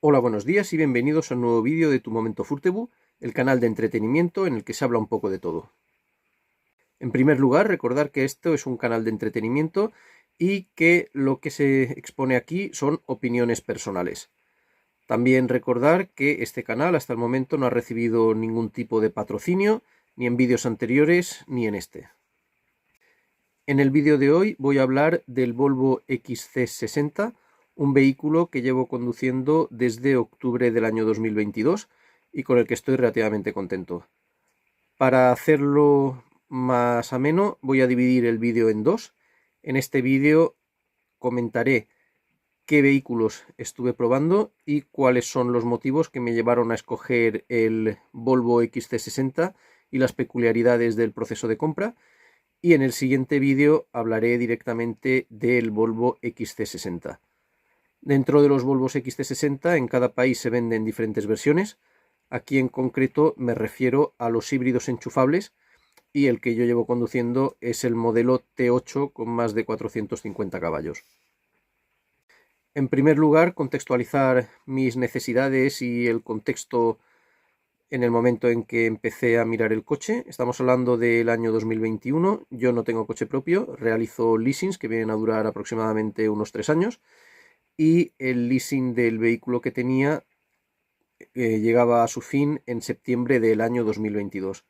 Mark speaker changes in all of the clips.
Speaker 1: Hola, buenos días y bienvenidos a un nuevo vídeo de Tu Momento Furtebu, el canal de entretenimiento en el que se habla un poco de todo. En primer lugar, recordar que esto es un canal de entretenimiento y que lo que se expone aquí son opiniones personales. También recordar que este canal hasta el momento no ha recibido ningún tipo de patrocinio, ni en vídeos anteriores ni en este. En el vídeo de hoy voy a hablar del Volvo XC60, un vehículo que llevo conduciendo desde octubre del año 2022 y con el que estoy relativamente contento. Para hacerlo más ameno voy a dividir el vídeo en dos. En este vídeo comentaré qué vehículos estuve probando y cuáles son los motivos que me llevaron a escoger el Volvo XC60 y las peculiaridades del proceso de compra. Y en el siguiente vídeo hablaré directamente del Volvo XC60. Dentro de los Volvos XC60 en cada país se venden diferentes versiones. Aquí en concreto me refiero a los híbridos enchufables y el que yo llevo conduciendo es el modelo T8 con más de 450 caballos. En primer lugar, contextualizar mis necesidades y el contexto en el momento en que empecé a mirar el coche. Estamos hablando del año 2021, yo no tengo coche propio, realizo leasings que vienen a durar aproximadamente unos 3 años y el leasing del vehículo que tenía llegaba a su fin en septiembre del año 2022.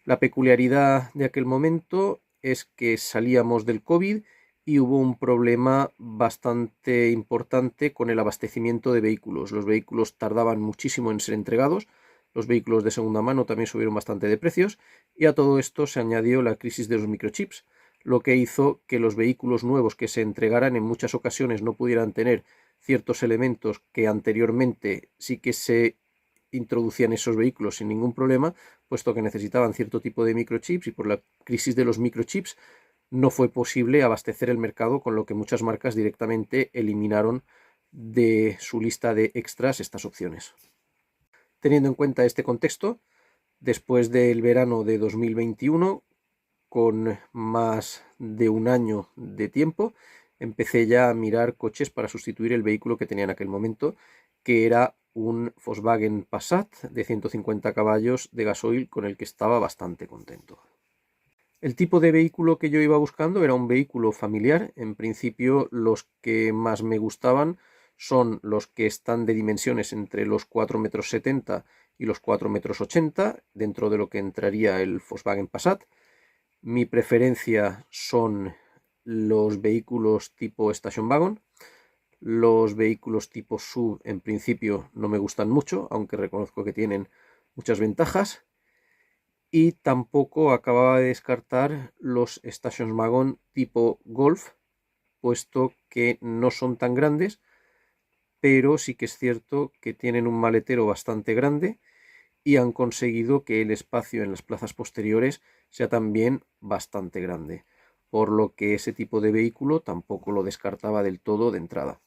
Speaker 1: La peculiaridad de aquel momento es que salíamos del COVID y hubo un problema bastante importante con el abastecimiento de vehículos. Los vehículos tardaban muchísimo en ser entregados. Los vehículos de segunda mano también subieron bastante de precios y a todo esto se añadió la crisis de los microchips, lo que hizo que los vehículos nuevos que se entregaran en muchas ocasiones no pudieran tener ciertos elementos que anteriormente sí que se introducían esos vehículos sin ningún problema, puesto que necesitaban cierto tipo de microchips y por la crisis de los microchips no fue posible abastecer el mercado, con lo que muchas marcas directamente eliminaron de su lista de extras estas opciones. Teniendo en cuenta este contexto, después del verano de 2021, con más de un año de tiempo, empecé ya a mirar coches para sustituir el vehículo que tenía en aquel momento, que era un Volkswagen Passat de 150 caballos de gasoil con el que estaba bastante contento. El tipo de vehículo que yo iba buscando era un vehículo familiar. En principio los que más me gustaban son los que están de dimensiones entre los 4,70 m y los 4,80 m, dentro de lo que entraría el Volkswagen Passat. Mi preferencia son los vehículos tipo Station Wagon. Los vehículos tipo SUV en principio no me gustan mucho, aunque reconozco que tienen muchas ventajas. Y tampoco acababa de descartar los Station Wagon tipo Golf, puesto que no son tan grandes, pero sí que es cierto que tienen un maletero bastante grande y han conseguido que el espacio en las plazas posteriores sea también bastante grande, por lo que ese tipo de vehículo tampoco lo descartaba del todo de entrada.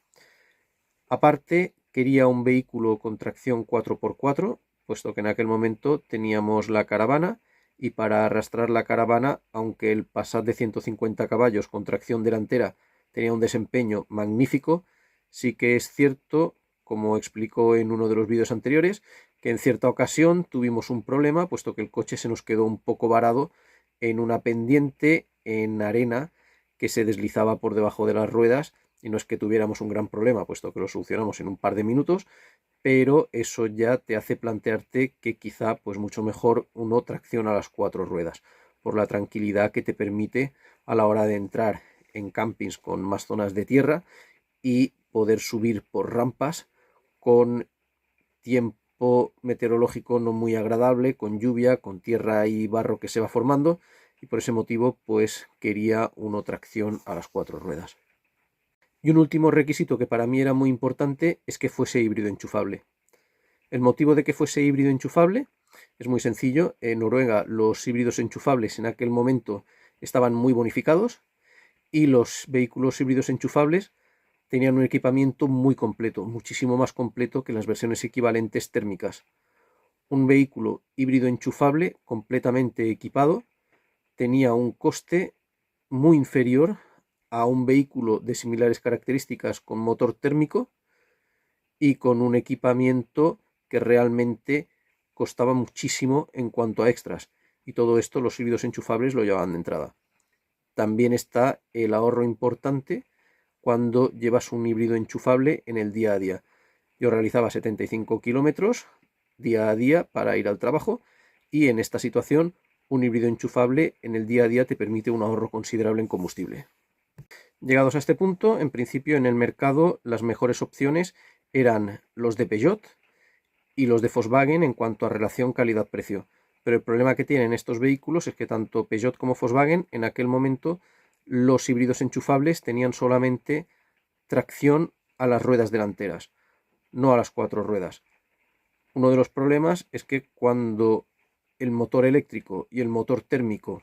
Speaker 1: Aparte, quería un vehículo con tracción 4x4, puesto que en aquel momento teníamos la caravana y para arrastrar la caravana, aunque el Passat de 150 caballos con tracción delantera tenía un desempeño magnífico, sí que es cierto, como explicó en uno de los vídeos anteriores, que en cierta ocasión tuvimos un problema, puesto que el coche se nos quedó un poco varado en una pendiente en arena que se deslizaba por debajo de las ruedas, y no es que tuviéramos un gran problema, puesto que lo solucionamos en un par de minutos, pero eso ya te hace plantearte que quizá pues mucho mejor uno tracciona las 4 ruedas, por la tranquilidad que te permite a la hora de entrar en campings con más zonas de tierra y poder subir por rampas con tiempo meteorológico no muy agradable, con lluvia, con tierra y barro que se va formando, y por ese motivo pues quería una tracción a las 4 ruedas. Y un último requisito que para mí era muy importante es que fuese híbrido enchufable. El motivo de que fuese híbrido enchufable es muy sencillo. En Noruega los híbridos enchufables en aquel momento estaban muy bonificados y los vehículos híbridos enchufables tenían un equipamiento muy completo, muchísimo más completo que las versiones equivalentes térmicas. Un vehículo híbrido enchufable completamente equipado tenía un coste muy inferior a un vehículo de similares características con motor térmico y con un equipamiento que realmente costaba muchísimo en cuanto a extras, y todo esto los híbridos enchufables lo llevaban de entrada. También está el ahorro importante cuando llevas un híbrido enchufable en el día a día. Yo realizaba 75 kilómetros día a día para ir al trabajo, y en esta situación un híbrido enchufable en el día a día te permite un ahorro considerable en combustible. Llegados a este punto, en principio en el mercado las mejores opciones eran los de Peugeot y los de Volkswagen en cuanto a relación calidad-precio. Pero el problema que tienen estos vehículos es que tanto Peugeot como Volkswagen en aquel momento los híbridos enchufables tenían solamente tracción a las ruedas delanteras, no a las 4 ruedas. Uno de los problemas es que cuando el motor eléctrico y el motor térmico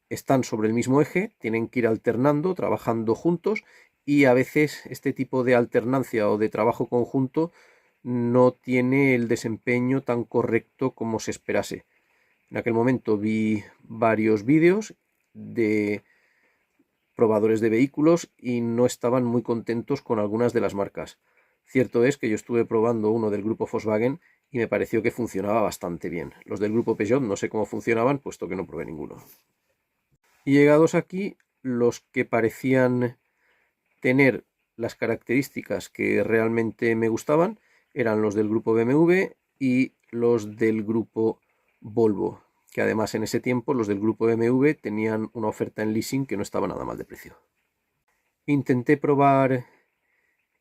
Speaker 1: están sobre el mismo eje, tienen que ir alternando, trabajando juntos, y a veces este tipo de alternancia o de trabajo conjunto no tiene el desempeño tan correcto como se esperase. En aquel momento vi varios vídeos de probadores de vehículos y no estaban muy contentos con algunas de las marcas. Cierto es que yo estuve probando uno del grupo Volkswagen y me pareció que funcionaba bastante bien. Los del grupo Peugeot no sé cómo funcionaban, puesto que no probé ninguno. Y llegados aquí, los que parecían tener las características que realmente me gustaban eran los del grupo BMW y los del grupo Volvo, que además en ese tiempo los del grupo BMW tenían una oferta en leasing que no estaba nada mal de precio. Intenté probar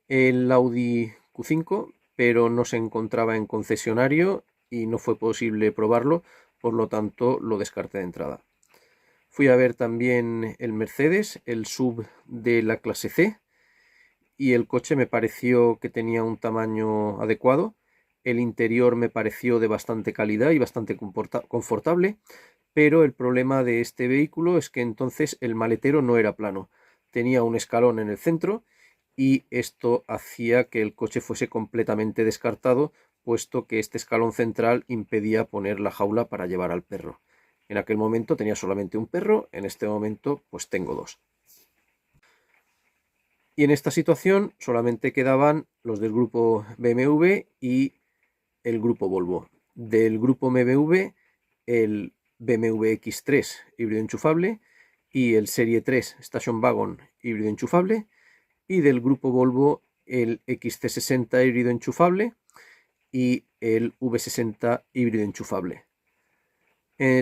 Speaker 1: el Audi Q5, pero no se encontraba en concesionario y no fue posible probarlo, por lo tanto lo descarté de entrada. Fui a ver también el Mercedes, el SUV de la clase C, y el coche me pareció que tenía un tamaño adecuado. El interior me pareció de bastante calidad y bastante confortable, pero el problema de este vehículo es que entonces el maletero no era plano, tenía un escalón en el centro, y esto hacía que el coche fuese completamente descartado, puesto que este escalón central impedía poner la jaula para llevar al perro. En aquel momento tenía solamente un perro, en este momento pues tengo dos. Y en esta situación solamente quedaban los del grupo BMW y el grupo Volvo. Del grupo BMW, el BMW X3 híbrido enchufable y el Serie 3 Station Wagon híbrido enchufable, y del grupo Volvo el XC60 híbrido enchufable y el V60 híbrido enchufable.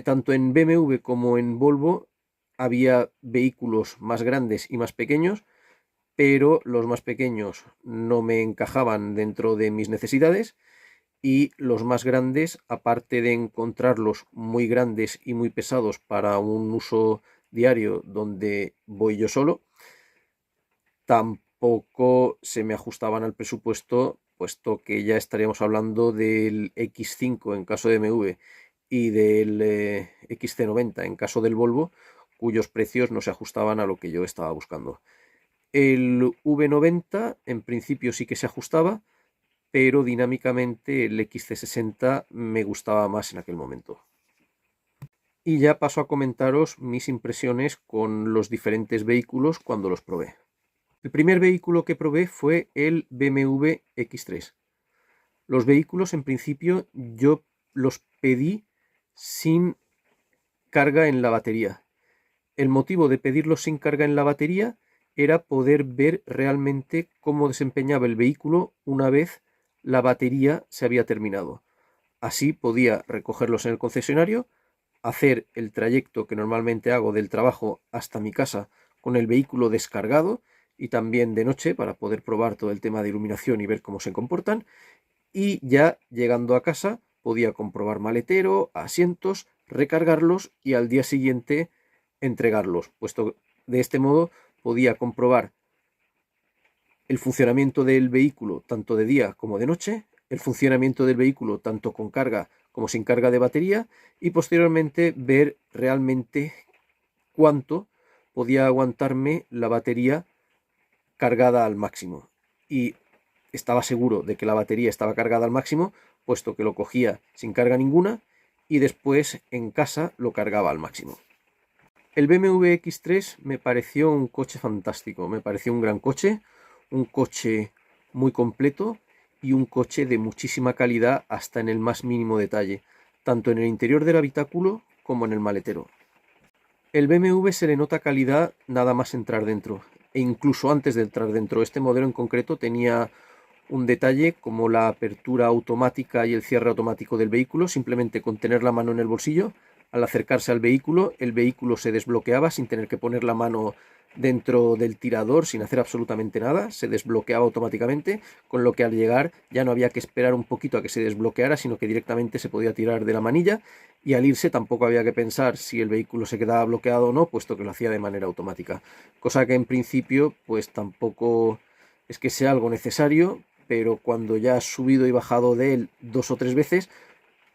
Speaker 1: Tanto en BMW como en Volvo había vehículos más grandes y más pequeños, pero los más pequeños no me encajaban dentro de mis necesidades, y los más grandes, aparte de encontrarlos muy grandes y muy pesados para un uso diario donde voy yo solo, tampoco se me ajustaban al presupuesto, puesto que ya estaríamos hablando del X5 en caso de BMW y del XC90 en caso del Volvo, cuyos precios no se ajustaban a lo que yo estaba buscando. El V90 en principio sí que se ajustaba, pero dinámicamente el XC60 me gustaba más en aquel momento. Y ya paso a comentaros mis impresiones con los diferentes vehículos cuando los probé. El primer vehículo que probé fue el BMW X3. Los vehículos en principio yo los pedí sin carga en la batería. El motivo de pedirlos sin carga en la batería era poder ver realmente cómo desempeñaba el vehículo una vez la batería se había terminado. Así podía recogerlos en el concesionario, hacer el trayecto que normalmente hago del trabajo hasta mi casa con el vehículo descargado, y también de noche para poder probar todo el tema de iluminación y ver cómo se comportan, y ya llegando a casa podía comprobar maletero, asientos, recargarlos y al día siguiente entregarlos, puesto de este modo podía comprobar el funcionamiento del vehículo tanto de día como de noche, el funcionamiento del vehículo tanto con carga como sin carga de batería, y posteriormente ver realmente cuánto podía aguantarme la batería cargada al máximo. Y estaba seguro de que la batería estaba cargada al máximo, puesto que lo cogía sin carga ninguna y después en casa lo cargaba al máximo. El BMW X3 me pareció un coche fantástico, me pareció un gran coche, un coche muy completo, y un coche de muchísima calidad hasta en el más mínimo detalle, tanto en el interior del habitáculo como en el maletero. El BMW se le nota calidad nada más entrar dentro, e incluso antes de entrar dentro. Este modelo en concreto tenía un detalle como la apertura automática y el cierre automático del vehículo, simplemente con tener la mano en el bolsillo. Al acercarse al vehículo, el vehículo se desbloqueaba sin tener que poner la mano dentro del tirador, sin hacer absolutamente nada, se desbloqueaba automáticamente, con lo que al llegar ya no había que esperar un poquito a que se desbloqueara, sino que directamente se podía tirar de la manilla, y al irse tampoco había que pensar si el vehículo se quedaba bloqueado o no, puesto que lo hacía de manera automática, cosa que en principio pues tampoco es que sea algo necesario, pero cuando ya has subido y bajado de él 2 o 3 veces,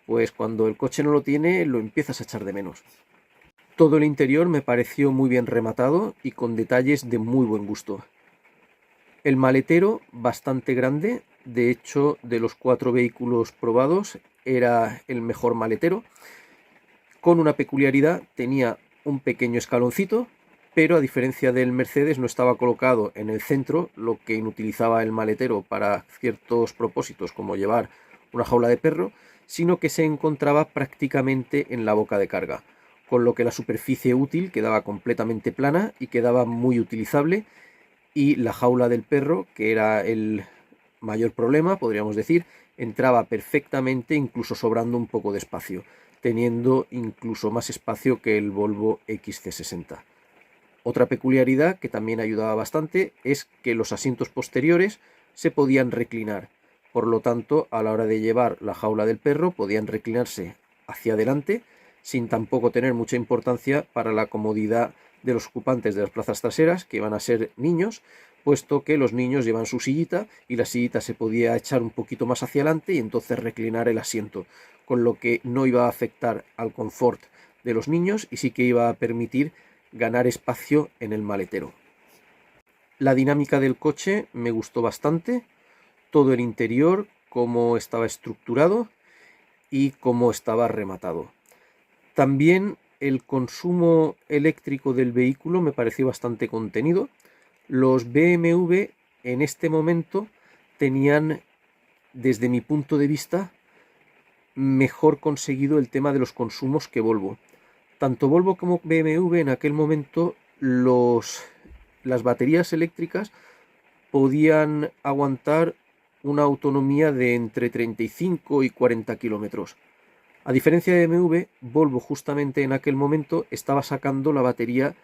Speaker 1: pues cuando el coche no lo tiene lo empiezas a echar de menos. Todo el interior me pareció muy bien rematado y con detalles de muy buen gusto. El maletero bastante grande, de hecho de los 4 vehículos probados era el mejor maletero, con una peculiaridad: tenía un pequeño escaloncito, pero a diferencia del Mercedes no estaba colocado en el centro, lo que inutilizaba el maletero para ciertos propósitos como llevar una jaula de perro, sino que se encontraba prácticamente en la boca de carga, con lo que la superficie útil quedaba completamente plana y quedaba muy utilizable, y la jaula del perro, que era el mayor problema, podríamos decir, entraba perfectamente, incluso sobrando un poco de espacio, teniendo incluso más espacio que el Volvo XC60. Otra peculiaridad que también ayudaba bastante es que los asientos posteriores se podían reclinar, por lo tanto a la hora de llevar la jaula del perro podían reclinarse hacia adelante sin tampoco tener mucha importancia para la comodidad de los ocupantes de las plazas traseras, que iban a ser niños, puesto que los niños llevan su sillita y la sillita se podía echar un poquito más hacia adelante y entonces reclinar el asiento, con lo que no iba a afectar al confort de los niños y sí que iba a permitir ganar espacio en el maletero. La dinámica del coche me gustó bastante, todo el interior, cómo estaba estructurado y cómo estaba rematado. También el consumo eléctrico del vehículo me pareció bastante contenido. Los BMW en este momento tenían, desde mi punto de vista, mejor conseguido el tema de los consumos que Volvo. Tanto Volvo como BMW en aquel momento las baterías eléctricas podían aguantar una autonomía de entre 35 y 40 kilómetros. A diferencia de BMW, Volvo justamente en aquel momento estaba sacando la batería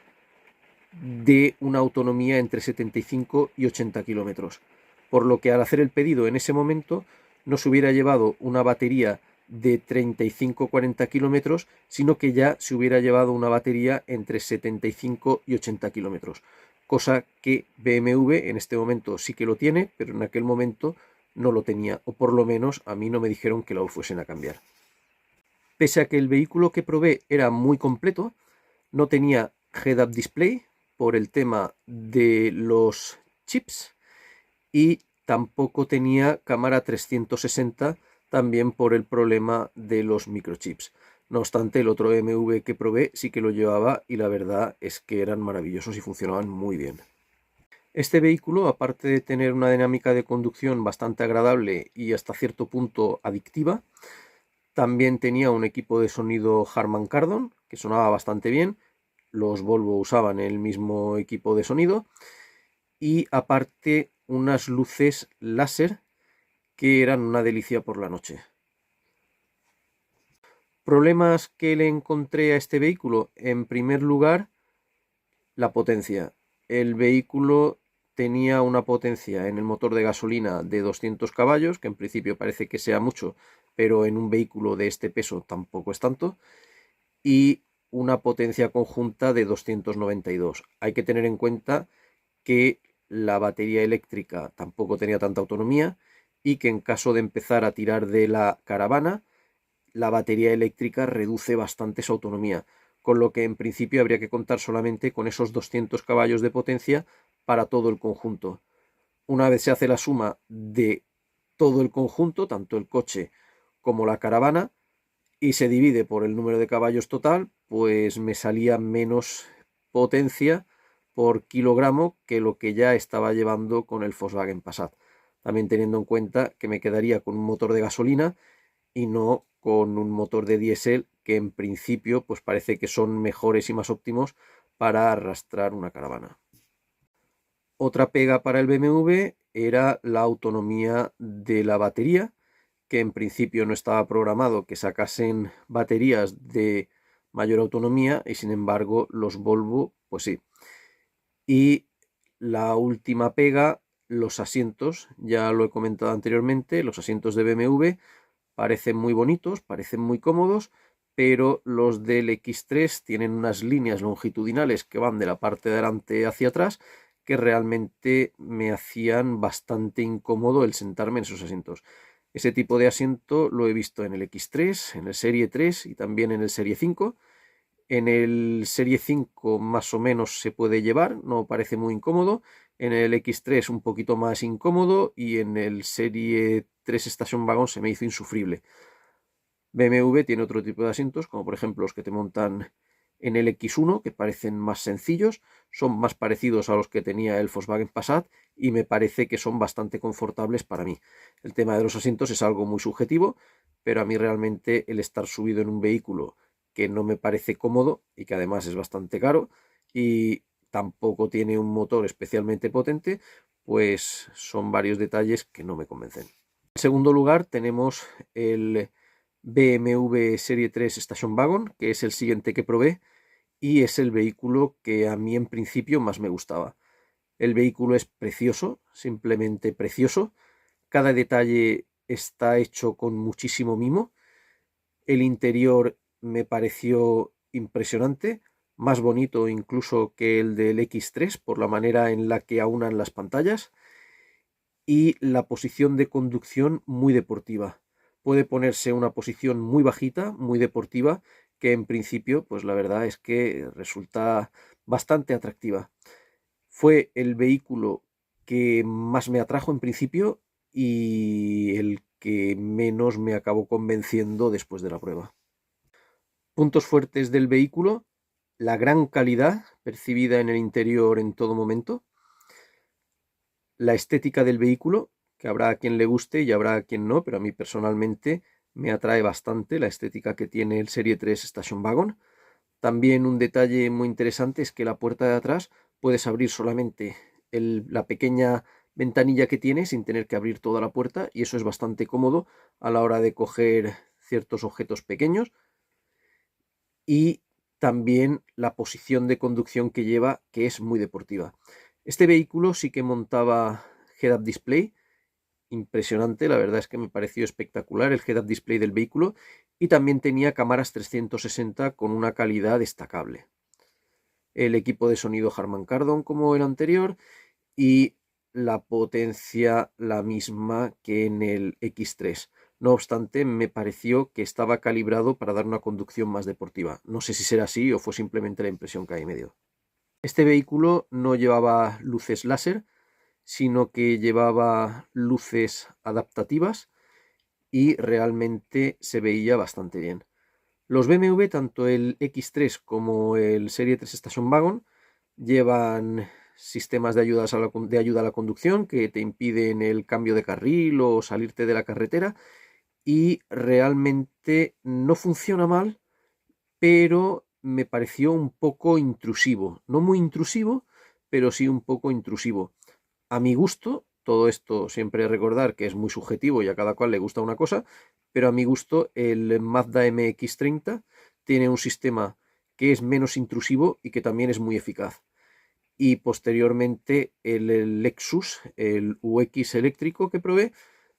Speaker 1: de una autonomía entre 75 y 80 kilómetros, por lo que al hacer el pedido en ese momento no se hubiera llevado una batería de 35-40 kilómetros, sino que ya se hubiera llevado una batería entre 75 y 80 kilómetros, cosa que BMW en este momento sí que lo tiene, pero en aquel momento no lo tenía, o por lo menos a mí no me dijeron que lo fuesen a cambiar. Pese a que el vehículo que probé era muy completo, no tenía head-up display por el tema de los chips y tampoco tenía cámara 360, también por el problema de los microchips. No obstante, el otro BMW que probé sí que lo llevaba y la verdad es que eran maravillosos y funcionaban muy bien. Este vehículo, aparte de tener una dinámica de conducción bastante agradable y hasta cierto punto adictiva, también tenía un equipo de sonido Harman Kardon que sonaba bastante bien. Los Volvo usaban el mismo equipo de sonido, y aparte unas luces láser que eran una delicia por la noche. Problemas que le encontré a este vehículo: en primer lugar, la potencia. El vehículo tenía una potencia en el motor de gasolina de 200 caballos, que en principio parece que sea mucho, pero en un vehículo de este peso tampoco es tanto, y una potencia conjunta de 292. Hay que tener en cuenta que la batería eléctrica tampoco tenía tanta autonomía y que en caso de empezar a tirar de la caravana, la batería eléctrica reduce bastante su autonomía, con lo que en principio habría que contar solamente con esos 200 caballos de potencia para todo el conjunto. Una vez se hace la suma de todo el conjunto, tanto el coche como la caravana, y se divide por el número de caballos total, pues me salía menos potencia por kilogramo que lo que ya estaba llevando con el Volkswagen Passat. también teniendo en cuenta que me quedaría con un motor de gasolina y no con un motor de diésel, que en principio pues parece que son mejores y más óptimos para arrastrar una caravana. Otra pega para el BMW era la autonomía de la batería, que en principio no estaba programado que sacasen baterías de mayor autonomía, y sin embargo los Volvo pues sí. Y la última pega, los asientos, ya lo he comentado anteriormente, los asientos de BMW parecen muy bonitos, parecen muy cómodos, pero los del X3 tienen unas líneas longitudinales que van de la parte de delante hacia atrás, que realmente me hacían bastante incómodo el sentarme en esos asientos. Ese tipo de asiento lo he visto en el X3, en el Serie 3 y también en el Serie 5. En el Serie 5 más o menos se puede llevar, no parece muy incómodo. En el X3 un poquito más incómodo y en el Serie 3 Station Wagon se me hizo insufrible. BMW tiene otro tipo de asientos, como por ejemplo los que te montan en el X1, que parecen más sencillos, son más parecidos a los que tenía el Volkswagen Passat y me parece que son bastante confortables para mí. El tema de los asientos es algo muy subjetivo, pero a mí realmente el estar subido en un vehículo que no me parece cómodo y que además es bastante caro y tampoco tiene un motor especialmente potente, pues son varios detalles que no me convencen. En segundo lugar tenemos el BMW Serie 3 Station Wagon, que es el siguiente que probé y es el vehículo que a mí en principio más me gustaba. El vehículo es precioso, simplemente precioso. Cada detalle está hecho con muchísimo mimo. El interior me pareció impresionante, más bonito incluso que el del X3 por la manera en la que aunan las pantallas, y la posición de conducción muy deportiva. Puede ponerse una posición muy bajita, muy deportiva, que en principio, pues la verdad es que resulta bastante atractiva. Fue el vehículo que más me atrajo en principio y el que menos me acabó convenciendo después de la prueba. Puntos fuertes del vehículo: la gran calidad percibida en el interior en todo momento, la estética del vehículo, que habrá a quien le guste y habrá a quien no, pero a mí personalmente me atrae bastante la estética que tiene el Serie 3 Station Wagon. También un detalle muy interesante es que la puerta de atrás puedes abrir solamente la pequeña ventanilla que tiene sin tener que abrir toda la puerta, y eso es bastante cómodo a la hora de coger ciertos objetos pequeños. Y también la posición de conducción que lleva, que es muy deportiva. Este vehículo sí que montaba head-up display, impresionante, la verdad es que me pareció espectacular el head-up display del vehículo, y también tenía cámaras 360 con una calidad destacable. El equipo de sonido Harman Kardon como el anterior y la potencia la misma que en el X3. No obstante, me pareció que estaba calibrado para dar una conducción más deportiva. No sé si será así o fue simplemente la impresión que hay me dio. Este vehículo no llevaba luces láser, sino que llevaba luces adaptativas y realmente se veía bastante bien. Los BMW, tanto el X3 como el Serie 3 Station Wagon, llevan sistemas de ayuda a la conducción que te impiden el cambio de carril o salirte de la carretera, y realmente no funciona mal, pero me pareció un poco intrusivo. No muy intrusivo, pero sí un poco intrusivo. A mi gusto, todo esto siempre recordar que es muy subjetivo y a cada cual le gusta una cosa, pero a mi gusto el Mazda MX-30 tiene un sistema que es menos intrusivo y que también es muy eficaz. Y posteriormente el Lexus, el UX eléctrico que probé,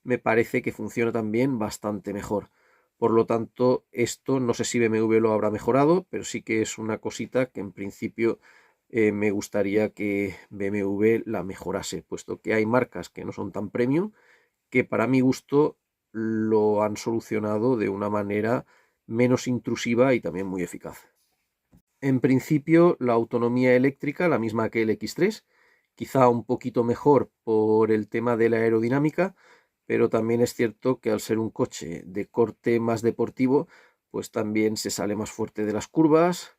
Speaker 1: me parece que funciona también bastante mejor. Por lo tanto, esto no sé si BMW lo habrá mejorado, pero sí que es una cosita que en principio me gustaría que BMW la mejorase, puesto que hay marcas que no son tan premium, que para mi gusto lo han solucionado de una manera menos intrusiva y también muy eficaz. En principio, la autonomía eléctrica, la misma que el X3, quizá un poquito mejor por el tema de la aerodinámica, pero también es cierto que al ser un coche de corte más deportivo, pues también se sale más fuerte de las curvas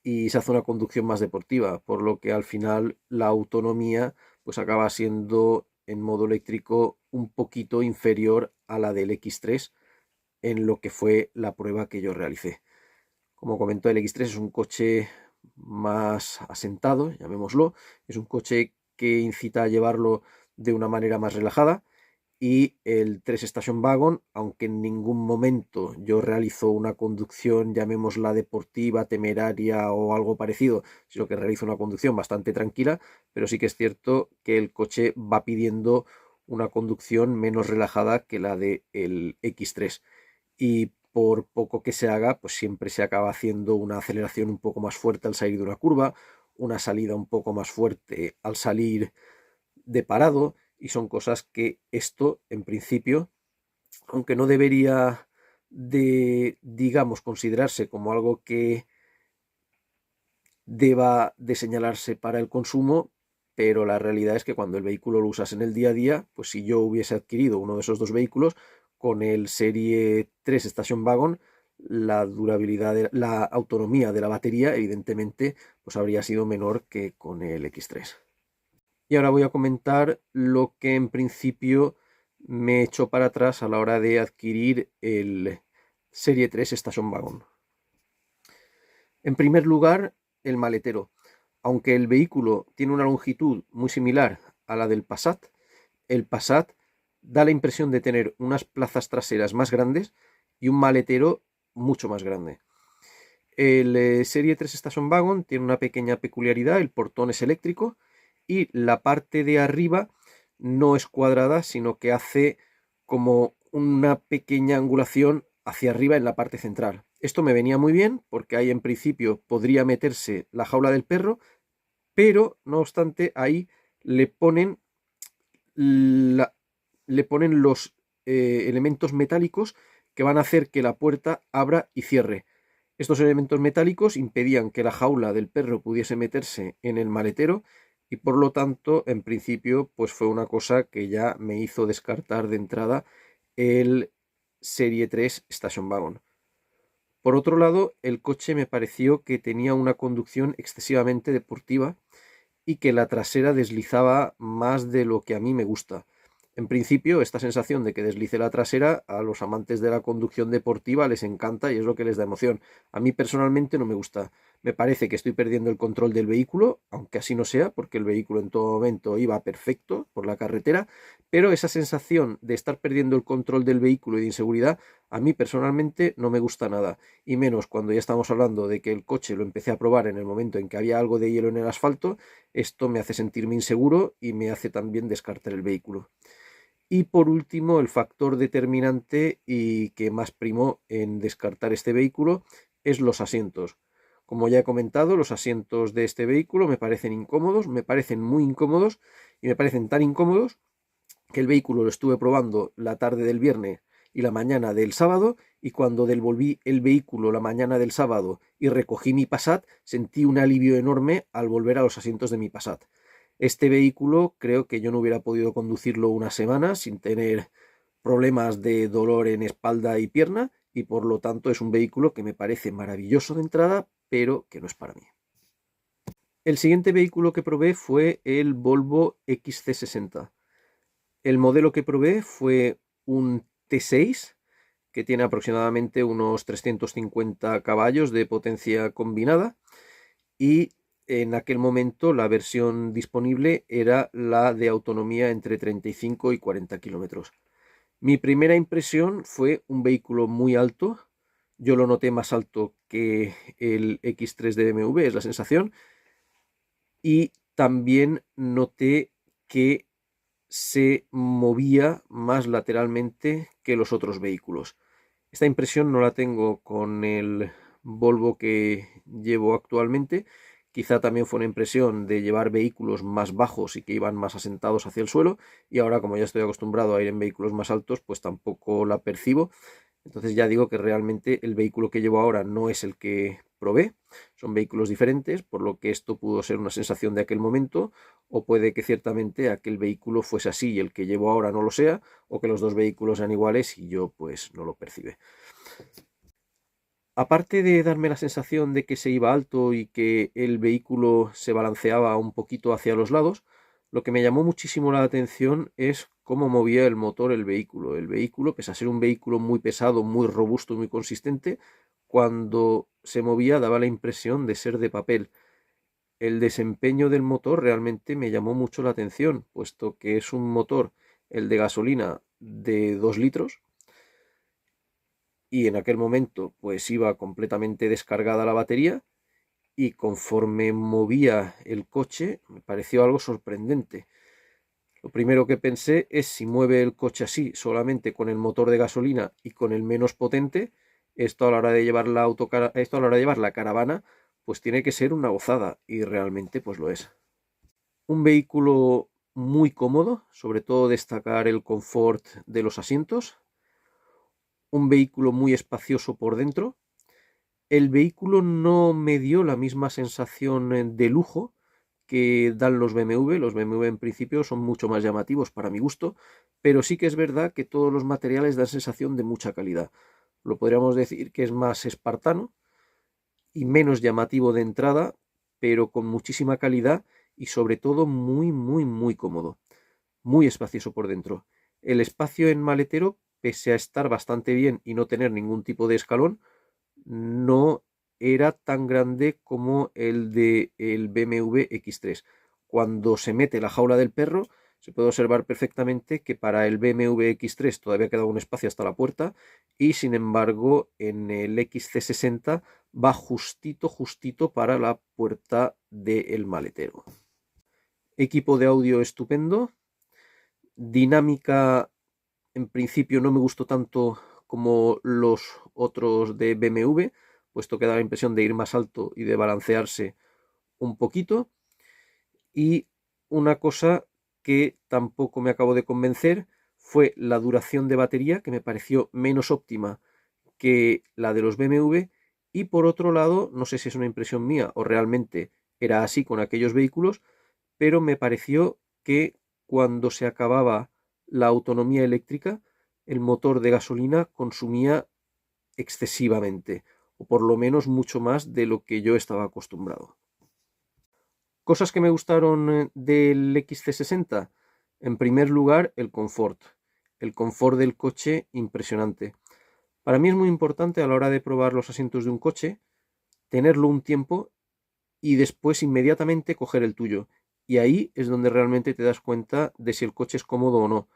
Speaker 1: y se hace una conducción más deportiva, por lo que al final la autonomía pues acaba siendo en modo eléctrico un poquito inferior a la del X3 en lo que fue la prueba que yo realicé. Como comentó, el X3 es un coche más asentado, llamémoslo, es un coche que incita a llevarlo de una manera más relajada, y el 3 Station Wagon, aunque en ningún momento yo realizo una conducción, llamémosla deportiva, temeraria o algo parecido, sino que realizo una conducción bastante tranquila, pero sí que es cierto que el coche va pidiendo una conducción menos relajada que la del X3, y por poco que se haga, pues siempre se acaba haciendo una aceleración un poco más fuerte al salir de una curva, una salida un poco más fuerte al salir de parado, y son cosas que esto, en principio, aunque no debería de, digamos, considerarse como algo que deba de señalarse para el consumo, pero la realidad es que cuando el vehículo lo usas en el día a día, pues si yo hubiese adquirido uno de esos dos vehículos, con el Serie 3 Station Wagon, la durabilidad, la autonomía de la batería, evidentemente, pues habría sido menor que con el X3. Y ahora voy a comentar lo que en principio me echó para atrás a la hora de adquirir el Serie 3 Station Wagon. En primer lugar, el maletero. Aunque el vehículo tiene una longitud muy similar a la del Passat, el Passat da la impresión de tener unas plazas traseras más grandes y un maletero mucho más grande. El Serie 3 Station Wagon tiene una pequeña peculiaridad: el portón es eléctrico y la parte de arriba no es cuadrada, sino que hace como una pequeña angulación hacia arriba en la parte central. Esto me venía muy bien porque ahí en principio podría meterse la jaula del perro, pero no obstante ahí le ponen, le ponen los elementos metálicos que van a hacer que la puerta abra y cierre. Estos elementos metálicos impedían que la jaula del perro pudiese meterse en el maletero, y por lo tanto, en principio, pues fue una cosa que ya me hizo descartar de entrada el Serie 3 Station Wagon. Por otro lado, el coche me pareció que tenía una conducción excesivamente deportiva y que la trasera deslizaba más de lo que a mí me gusta. En principio, esta sensación de que deslice la trasera a los amantes de la conducción deportiva les encanta y es lo que les da emoción. A mí personalmente no me gusta. Me parece que estoy perdiendo el control del vehículo, aunque así no sea, porque el vehículo en todo momento iba perfecto por la carretera, pero esa sensación de estar perdiendo el control del vehículo y de inseguridad a mí personalmente no me gusta nada, y menos cuando ya estamos hablando de que el coche lo empecé a probar en el momento en que había algo de hielo en el asfalto. Esto me hace sentirme inseguro y me hace también descartar el vehículo. Y por último, el factor determinante y que más primó en descartar este vehículo es los asientos. Como ya he comentado, los asientos de este vehículo me parecen incómodos, me parecen muy incómodos, y me parecen tan incómodos que el vehículo lo estuve probando la tarde del viernes y la mañana del sábado, y cuando devolví el vehículo la mañana del sábado y recogí mi Passat, sentí un alivio enorme al volver a los asientos de mi Passat. Este vehículo creo que yo no hubiera podido conducirlo una semana sin tener problemas de dolor en espalda y pierna, y por lo tanto es un vehículo que me parece maravilloso de entrada, pero que no es para mí. El siguiente vehículo que probé fue el Volvo XC60. El modelo que probé fue un T6 que tiene aproximadamente unos 350 caballos de potencia combinada, y en aquel momento la versión disponible era la de autonomía entre 35 y 40 kilómetros. Mi primera impresión fue un vehículo muy alto. Yo lo noté más alto que el X3 de BMW, es la sensación, y también noté que se movía más lateralmente que los otros vehículos. Esta impresión no la tengo con el Volvo que llevo actualmente. Quizá también fue una impresión de llevar vehículos más bajos y que iban más asentados hacia el suelo, y ahora, como ya estoy acostumbrado a ir en vehículos más altos, pues tampoco la percibo. Entonces ya digo que realmente el vehículo que llevo ahora no es el que probé, son vehículos diferentes, por lo que esto pudo ser una sensación de aquel momento, o puede que ciertamente aquel vehículo fuese así y el que llevo ahora no lo sea, o que los dos vehículos sean iguales y yo pues no lo percibe. Aparte de darme la sensación de que se iba alto y que el vehículo se balanceaba un poquito hacia los lados, Lo que me llamó muchísimo la atención es cómo movía el motor el vehículo. El vehículo, pese a ser un vehículo muy pesado, muy robusto, muy consistente, cuando se movía daba la impresión de ser de papel. El desempeño del motor realmente me llamó mucho la atención, puesto que es un motor, el de gasolina, de 2 litros, y en aquel momento pues iba completamente descargada la batería, y conforme movía el coche me pareció algo sorprendente. Lo primero que pensé es, si mueve el coche así solamente con el motor de gasolina y con el menos potente, esto a la hora de llevar esto a la hora de llevar la caravana, pues tiene que ser una gozada, y realmente pues lo es. Un vehículo muy cómodo, sobre todo destacar el confort de los asientos. Un vehículo muy espacioso por dentro. El vehículo no me dio la misma sensación de lujo que dan los BMW. Los BMW en principio son mucho más llamativos para mi gusto, pero sí que es verdad que todos los materiales dan sensación de mucha calidad. Lo podríamos decir que es más espartano y menos llamativo de entrada, pero con muchísima calidad y sobre todo muy, muy, muy cómodo. Muy espacioso por dentro. El espacio en maletero, pese a estar bastante bien y no tener ningún tipo de escalón, no era tan grande como el del BMW X3. Cuando se mete la jaula del perro, se puede observar perfectamente que para el BMW X3 todavía queda un espacio hasta la puerta, y sin embargo en el XC60 va justito, justito para la puerta del maletero. Equipo de audio estupendo. Dinámica, en principio no me gustó tanto como los otros de BMW, puesto que da la impresión de ir más alto y de balancearse un poquito. Y una cosa que tampoco me acabó de convencer fue la duración de batería, que me pareció menos óptima que la de los BMW. Y por otro lado, no sé si es una impresión mía o realmente era así con aquellos vehículos, pero me pareció que cuando se acababa la autonomía eléctrica, el motor de gasolina consumía excesivamente, o por lo menos mucho más de lo que yo estaba acostumbrado. Cosas que me gustaron del XC60. En primer lugar, el confort. El confort del coche, impresionante. Para mí es muy importante a la hora de probar los asientos de un coche, tenerlo un tiempo y después inmediatamente coger el tuyo. Y ahí es donde realmente te das cuenta de si el coche es cómodo o no.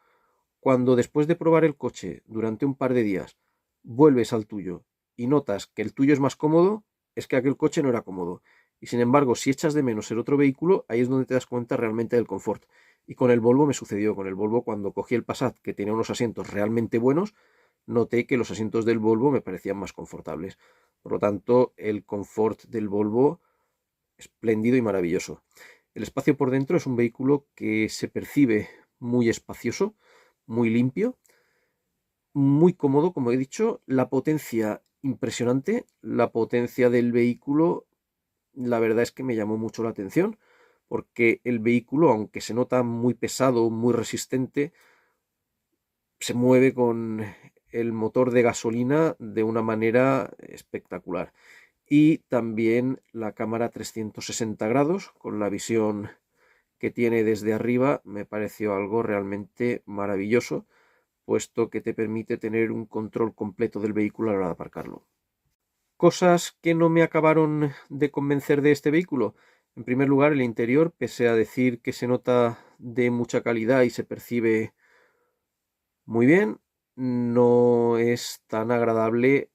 Speaker 1: Cuando después de probar el coche durante un par de días vuelves al tuyo y notas que el tuyo es más cómodo, es que aquel coche no era cómodo. Y sin embargo, si echas de menos el otro vehículo, ahí es donde te das cuenta realmente del confort. Y con el Volvo me sucedió. Con el Volvo, cuando cogí el Passat, que tenía unos asientos realmente buenos, noté que los asientos del Volvo me parecían más confortables. Por lo tanto, el confort del Volvo, espléndido y maravilloso. El espacio por dentro es un vehículo que se percibe muy espacioso, muy limpio, muy cómodo, como he dicho. La potencia, impresionante. La potencia del vehículo, la verdad es que me llamó mucho la atención, porque el vehículo, aunque se nota muy pesado, muy resistente, se mueve con el motor de gasolina de una manera espectacular. Y también la cámara 360 grados, con la visión que tiene desde arriba, me pareció algo realmente maravilloso, puesto que te permite tener un control completo del vehículo a la hora de aparcarlo. Cosas que no me acabaron de convencer de este vehículo. En primer lugar, el interior, pese a decir que se nota de mucha calidad y se percibe muy bien, no es tan agradable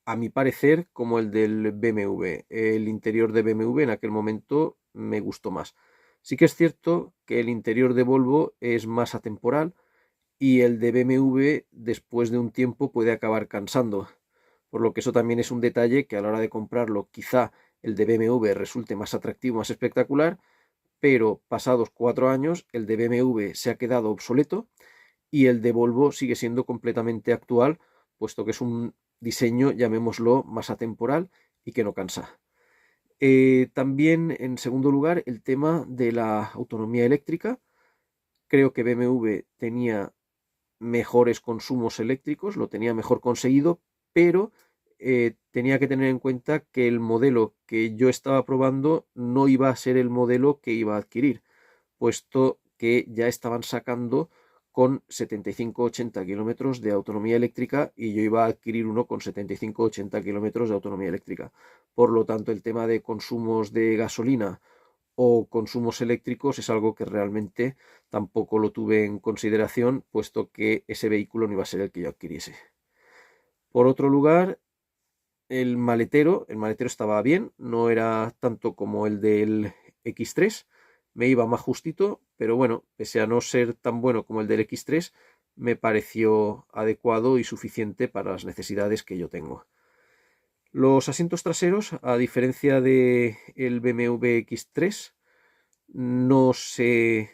Speaker 1: a mi parecer como el del BMW. El interior de BMW en aquel momento me gustó más. Sí que es cierto que el interior de Volvo es más atemporal, y el de BMW después de un tiempo puede acabar cansando, por lo que eso también es un detalle que a la hora de comprarlo quizá el de BMW resulte más atractivo, más espectacular, pero pasados 4 años el de BMW se ha quedado obsoleto y el de Volvo sigue siendo completamente actual, puesto que es un diseño, llamémoslo, más atemporal y que no cansa. También, en segundo lugar, el tema de la autonomía eléctrica. Creo que BMW tenía mejores consumos eléctricos, lo tenía mejor conseguido, pero tenía que tener en cuenta que el modelo que yo estaba probando no iba a ser el modelo que iba a adquirir, puesto que ya estaban sacando con 75-80 kilómetros de autonomía eléctrica y yo iba a adquirir uno con 75-80 kilómetros de autonomía eléctrica. Por lo tanto, el tema de consumos de gasolina o consumos eléctricos es algo que realmente tampoco lo tuve en consideración, puesto que ese vehículo no iba a ser el que yo adquiriese. Por otro lugar, el maletero estaba bien, no era tanto como el del X3, me iba más justito, pero bueno, pese a no ser tan bueno como el del X3, me pareció adecuado y suficiente para las necesidades que yo tengo. Los asientos traseros, a diferencia del BMW X3, no se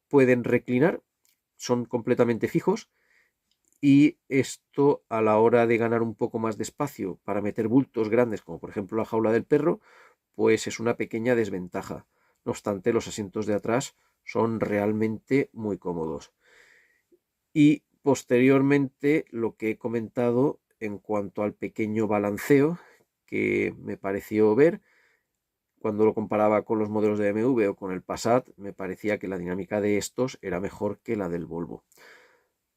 Speaker 1: pueden reclinar, son completamente fijos, y esto, a la hora de ganar un poco más de espacio para meter bultos grandes, como por ejemplo la jaula del perro, pues es una pequeña desventaja. No obstante, los asientos de atrás son realmente muy cómodos. Y posteriormente, lo que he comentado en cuanto al pequeño balanceo que me pareció ver, cuando lo comparaba con los modelos de BMW o con el Passat, me parecía que la dinámica de estos era mejor que la del Volvo.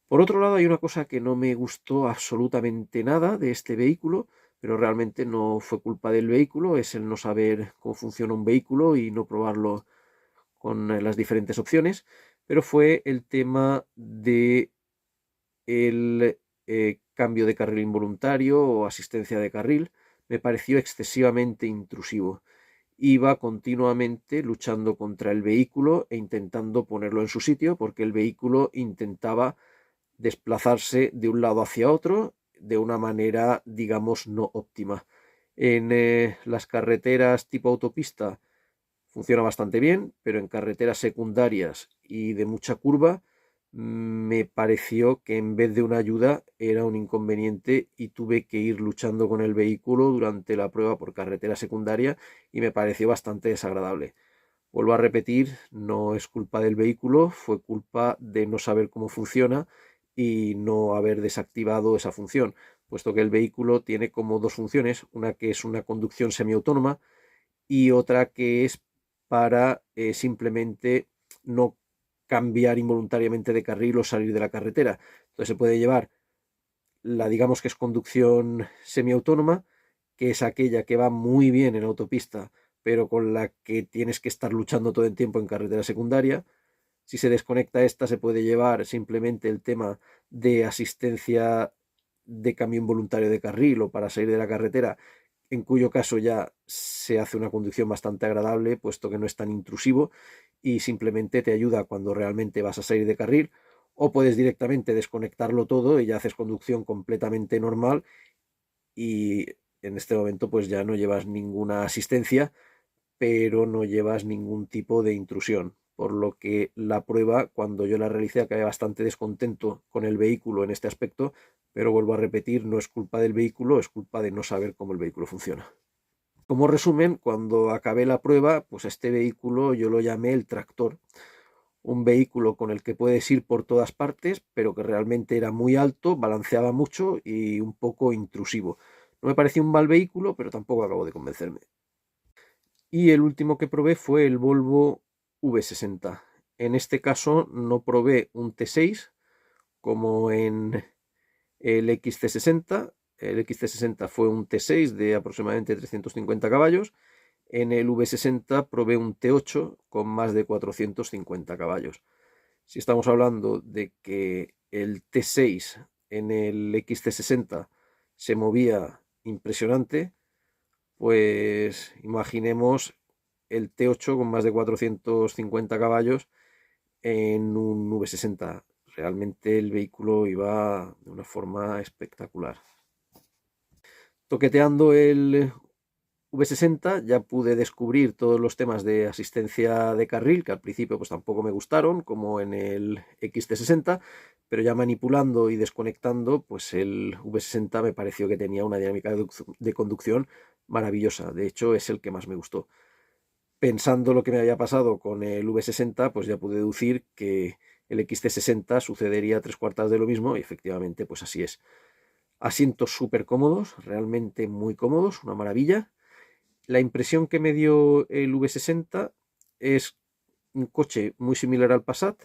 Speaker 1: Por otro lado, hay una cosa que no me gustó absolutamente nada de este vehículo, pero realmente no fue culpa del vehículo, es el no saber cómo funciona un vehículo y no probarlo con las diferentes opciones, pero fue el tema de el cambio de carril involuntario o asistencia de carril. Me pareció excesivamente intrusivo. Iba continuamente luchando contra el vehículo e intentando ponerlo en su sitio, porque el vehículo intentaba desplazarse de un lado hacia otro de una manera, digamos, no óptima. En las carreteras tipo autopista funciona bastante bien, pero en carreteras secundarias y de mucha curva me pareció que en vez de una ayuda era un inconveniente y tuve que ir luchando con el vehículo durante la prueba por carretera secundaria y me pareció bastante desagradable. Vuelvo a repetir, no es culpa del vehículo, fue culpa de no saber cómo funciona y no haber desactivado esa función, puesto que el vehículo tiene como dos funciones, una que es una conducción semiautónoma y otra que es para simplemente no cambiar involuntariamente de carril o salir de la carretera. Entonces se puede llevar digamos que es conducción semiautónoma, que es aquella que va muy bien en autopista, pero con la que tienes que estar luchando todo el tiempo en carretera secundaria. Si se desconecta esta, se puede llevar simplemente el tema de asistencia de cambio involuntario de carril o para salir de la carretera, en cuyo caso ya se hace una conducción bastante agradable, puesto que no es tan intrusivo y simplemente te ayuda cuando realmente vas a salir de carril, o puedes directamente desconectarlo todo y ya haces conducción completamente normal y en este momento pues ya no llevas ninguna asistencia, pero no llevas ningún tipo de intrusión. Por lo que la prueba, cuando yo la realicé, acabé bastante descontento con el vehículo en este aspecto, pero vuelvo a repetir, no es culpa del vehículo, es culpa de no saber cómo el vehículo funciona. Como resumen, cuando acabé la prueba, pues a este vehículo yo lo llamé el tractor. Un vehículo con el que puedes ir por todas partes, pero que realmente era muy alto, balanceaba mucho y un poco intrusivo. No me pareció un mal vehículo, pero tampoco acabó de convencerme. Y el último que probé fue el Volvo V60. En este caso no probé un T6 como en el XC60. El XC60 fue un T6 de aproximadamente 350 caballos. En el V60 probé un T8 con más de 450 caballos. Si estamos hablando de que el T6 en el XC60 se movía impresionante, pues imaginemos el T8 con más de 450 caballos en un V60. Realmente el vehículo iba de una forma espectacular. Toqueteando el V60 ya pude descubrir todos los temas de asistencia de carril, que al principio pues tampoco me gustaron, como en el XT60, pero ya manipulando y desconectando, pues el V60 me pareció que tenía una dinámica de conducción maravillosa. De hecho, es el que más me gustó. Pensando lo que me había pasado con el V60, pues ya pude deducir que el XT60 sucedería 3/4 de lo mismo, y efectivamente, pues así es. Asientos súper cómodos, realmente muy cómodos, una maravilla. La impresión que me dio el V60 es un coche muy similar al Passat,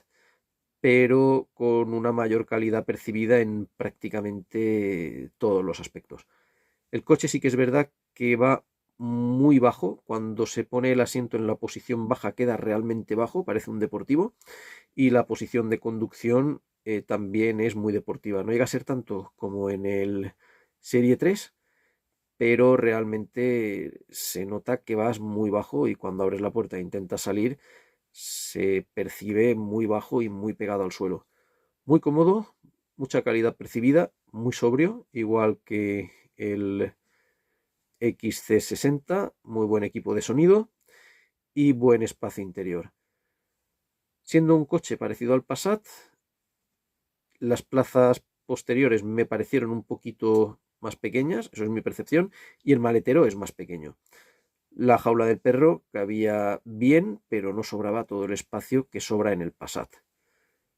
Speaker 1: pero con una mayor calidad percibida en prácticamente todos los aspectos. El coche sí que es verdad que va muy bajo. Cuando se pone el asiento en la posición baja queda realmente bajo, parece un deportivo. Y la posición de conducción también es muy deportiva. No llega a ser tanto como en el Serie 3, pero realmente se nota que vas muy bajo y cuando abres la puerta e intentas salir se percibe muy bajo y muy pegado al suelo. Muy cómodo, mucha calidad percibida, muy sobrio, igual que el XC60, muy buen equipo de sonido y buen espacio interior. Siendo un coche parecido al Passat, las plazas posteriores me parecieron un poquito más pequeñas, eso es mi percepción, y el maletero es más pequeño. La jaula del perro cabía bien, pero no sobraba todo el espacio que sobra en el Passat.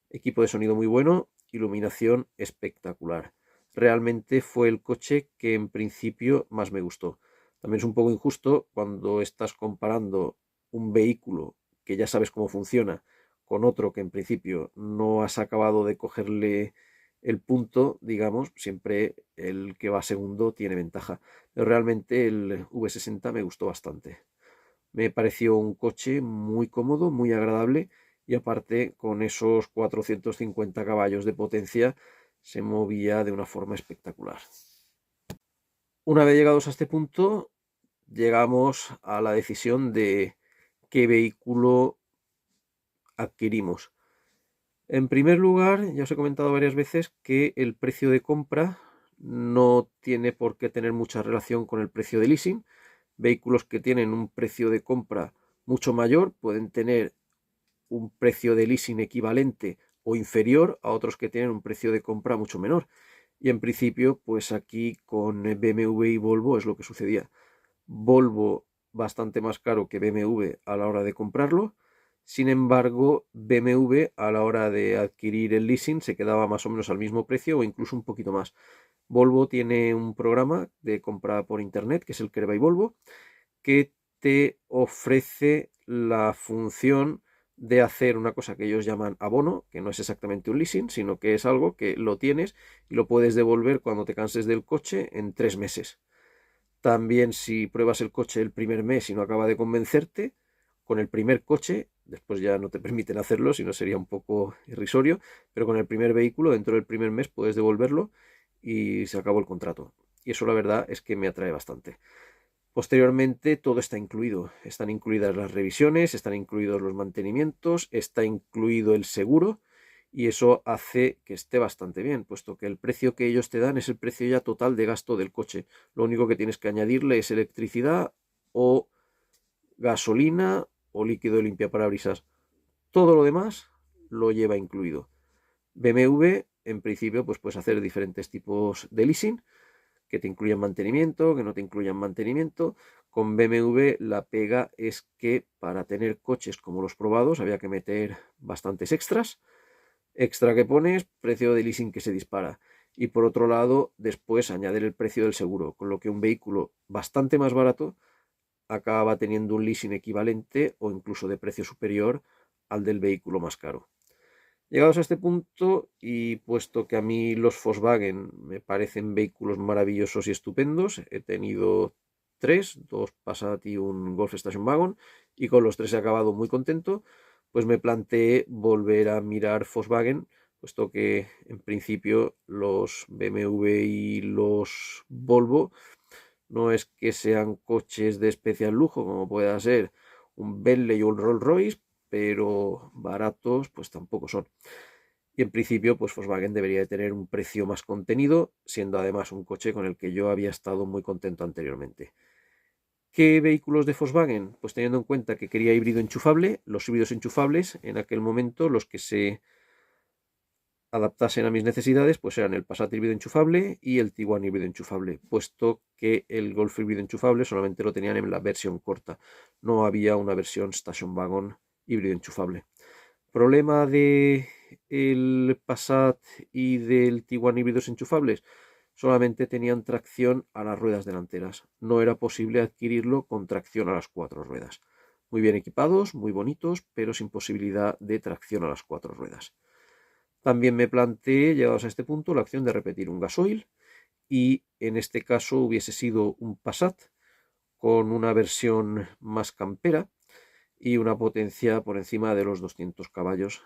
Speaker 1: Equipo de sonido muy bueno, iluminación espectacular. Realmente fue el coche que en principio más me gustó. También es un poco injusto cuando estás comparando un vehículo que ya sabes cómo funciona con otro que en principio no has acabado de cogerle el punto, digamos, siempre el que va segundo tiene ventaja. Pero realmente el V60 me gustó bastante. Me pareció un coche muy cómodo, muy agradable y aparte con esos 450 caballos de potencia se movía de una forma espectacular. Una vez llegados a este punto, llegamos a la decisión de qué vehículo adquirimos. En primer lugar, ya os he comentado varias veces que el precio de compra no tiene por qué tener mucha relación con el precio de leasing. Vehículos que tienen un precio de compra mucho mayor pueden tener un precio de leasing equivalente o inferior a otros que tienen un precio de compra mucho menor. Y en principio, pues aquí con BMW y Volvo es lo que sucedía. Volvo bastante más caro que BMW a la hora de comprarlo. Sin embargo, BMW a la hora de adquirir el leasing se quedaba más o menos al mismo precio o incluso un poquito más. Volvo tiene un programa de compra por internet que es el Kerby Volvo, que te ofrece la función de hacer una cosa que ellos llaman abono, que no es exactamente un leasing, sino que es algo que lo tienes y lo puedes devolver cuando te canses del coche en 3 meses. También si pruebas el coche el primer mes y no acaba de convencerte, con el primer coche, después ya no te permiten hacerlo, si no sería un poco irrisorio, pero con el primer vehículo, dentro del primer mes puedes devolverlo y se acabó el contrato. Y eso la verdad es que me atrae bastante. Posteriormente todo está incluido. Están incluidas las revisiones, están incluidos los mantenimientos, está incluido el seguro y eso hace que esté bastante bien, puesto que el precio que ellos te dan es el precio ya total de gasto del coche. Lo único que tienes que añadirle es electricidad o gasolina o líquido de limpiaparabrisas. Todo lo demás lo lleva incluido. BMW, en principio, pues puedes hacer diferentes tipos de leasing que te incluyan mantenimiento, que no te incluyan mantenimiento. Con BMW la pega es que para tener coches como los probados había que meter bastantes extras. Extra que pones, precio de leasing que se dispara. Y por otro lado, después añadir el precio del seguro, con lo que un vehículo bastante más barato acaba teniendo un leasing equivalente o incluso de precio superior al del vehículo más caro. Llegados a este punto y puesto que a mí los Volkswagen me parecen vehículos maravillosos y estupendos, he tenido 3, 2 Passat y un Golf Station Wagon y con los 3 he acabado muy contento, pues me planteé volver a mirar Volkswagen, puesto que en principio los BMW y los Volvo no es que sean coches de especial lujo como pueda ser un Bentley o un Rolls Royce, pero baratos pues tampoco son. Y en principio, pues Volkswagen debería de tener un precio más contenido, siendo además un coche con el que yo había estado muy contento anteriormente. ¿Qué vehículos de Volkswagen? Pues teniendo en cuenta que quería híbrido enchufable, los híbridos enchufables, en aquel momento los que se adaptasen a mis necesidades, pues eran el Passat híbrido enchufable y el Tiguan híbrido enchufable, puesto que el Golf híbrido enchufable solamente lo tenían en la versión corta, no había una versión Station Wagon híbrido enchufable. Problema de el Passat y del Tiguan híbridos enchufables, solamente tenían tracción a las ruedas delanteras, no era posible adquirirlo con tracción a las 4 ruedas. muy bien equipados, muy bonitos, pero sin posibilidad de tracción a las 4 ruedas. También me planteé, llegados a este punto, la opción de repetir un gasoil, y en este caso hubiese sido un Passat con una versión más campera y una potencia por encima de los 200 caballos,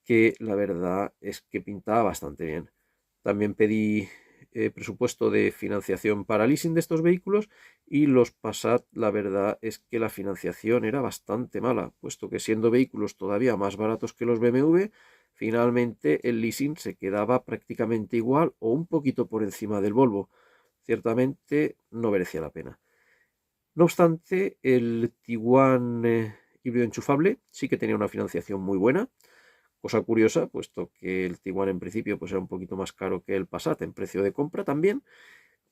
Speaker 1: que la verdad es que pintaba bastante bien. También pedí presupuesto de financiación para leasing de estos vehículos, y los Passat, la verdad es que la financiación era bastante mala, puesto que siendo vehículos todavía más baratos que los BMW, finalmente el leasing se quedaba prácticamente igual o un poquito por encima del Volvo. Ciertamente no merecía la pena. No obstante, el Tiguan híbrido enchufable sí que tenía una financiación muy buena. Cosa curiosa, puesto que el Tiguan en principio pues era un poquito más caro que el Passat en precio de compra también,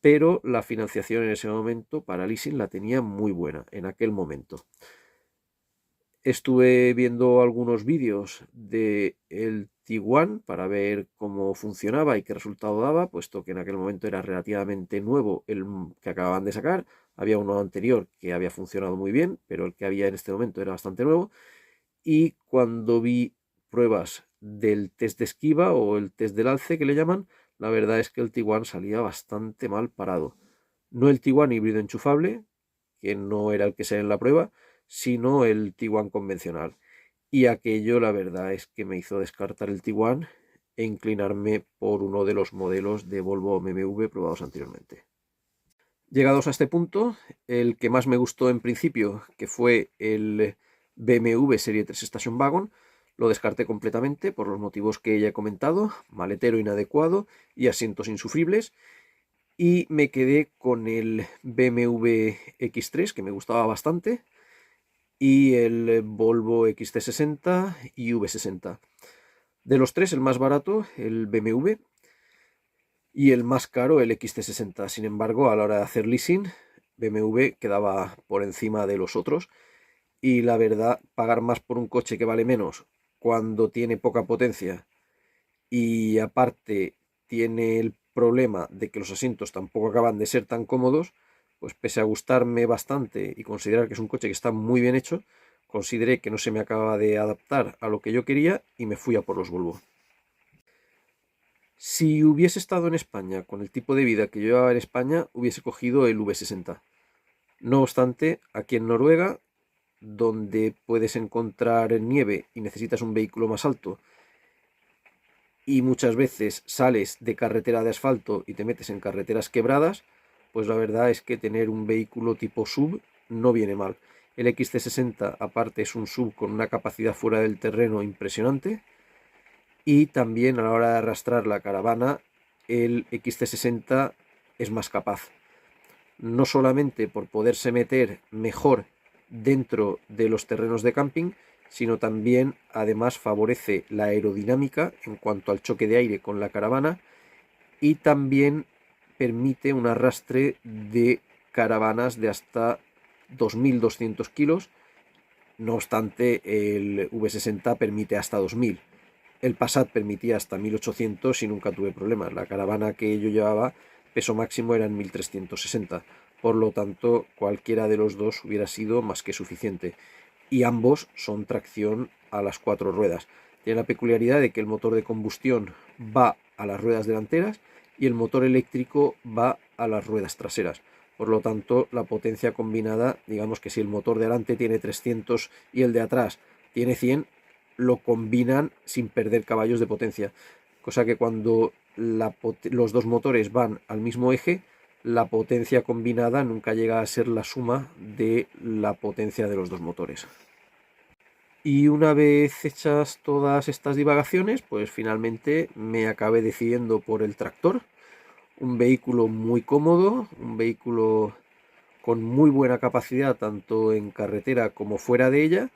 Speaker 1: pero la financiación en ese momento para leasing la tenía muy buena en aquel momento. Estuve viendo algunos vídeos de el Tiguan para ver cómo funcionaba y qué resultado daba, puesto que en aquel momento era relativamente nuevo el que acababan de sacar. Había uno anterior que había funcionado muy bien, pero el que había en este momento era bastante nuevo. Y cuando vi pruebas del test de esquiva o el test del alce que le llaman, la verdad es que el Tiguan salía bastante mal parado. No el Tiguan híbrido enchufable, que no era el que sale en la prueba, sino el Tiguan convencional. Y aquello, la verdad es que me hizo descartar el Tiguan e inclinarme por uno de los modelos de Volvo o BMW probados anteriormente. Llegados a este punto, el que más me gustó en principio, que fue el BMW Serie 3 Station Wagon, lo descarté completamente por los motivos que ya he comentado: maletero inadecuado y asientos insufribles, y me quedé con el BMW X3, que me gustaba bastante, y el Volvo XC60 y V60. De los tres, el más barato, el BMW, y el más caro, el XC60. Sin embargo, a la hora de hacer leasing, BMW quedaba por encima de los otros, y la verdad, pagar más por un coche que vale menos cuando tiene poca potencia y aparte tiene el problema de que los asientos tampoco acaban de ser tan cómodos, pues pese a gustarme bastante y considerar que es un coche que está muy bien hecho, consideré que no se me acaba de adaptar a lo que yo quería y me fui a por los Volvo. Si hubiese estado en España con el tipo de vida que yo llevaba en España, hubiese cogido el V60. No obstante, aquí en Noruega, donde puedes encontrar nieve y necesitas un vehículo más alto, y muchas veces sales de carretera de asfalto y te metes en carreteras quebradas, pues la verdad es que tener un vehículo tipo SUV no viene mal. El XC60 aparte es un SUV con una capacidad fuera del terreno impresionante, y también a la hora de arrastrar la caravana el XC60 es más capaz. No solamente por poderse meter mejor dentro de los terrenos de camping, sino también además favorece la aerodinámica en cuanto al choque de aire con la caravana, y también permite un arrastre de caravanas de hasta 2.200 kilos. No obstante, el V60 permite hasta 2.000. El Passat permitía hasta 1.800 y nunca tuve problemas. La caravana que yo llevaba, peso máximo eran 1.360. Por lo tanto, cualquiera de los dos hubiera sido más que suficiente. Y ambos son tracción a las 4 ruedas. Tiene la peculiaridad de que el motor de combustión va a las ruedas delanteras y el motor eléctrico va a las ruedas traseras. Por lo tanto, la potencia combinada, digamos que si el motor de delante tiene 300 y el de atrás tiene 100, lo combinan sin perder caballos de potencia. Cosa que cuando los dos motores van al mismo eje, la potencia combinada nunca llega a ser la suma de la potencia de los dos motores. Y una vez hechas todas estas divagaciones, pues finalmente me acabé decidiendo por el tractor. Un vehículo muy cómodo, un vehículo con muy buena capacidad tanto en carretera como fuera de ella,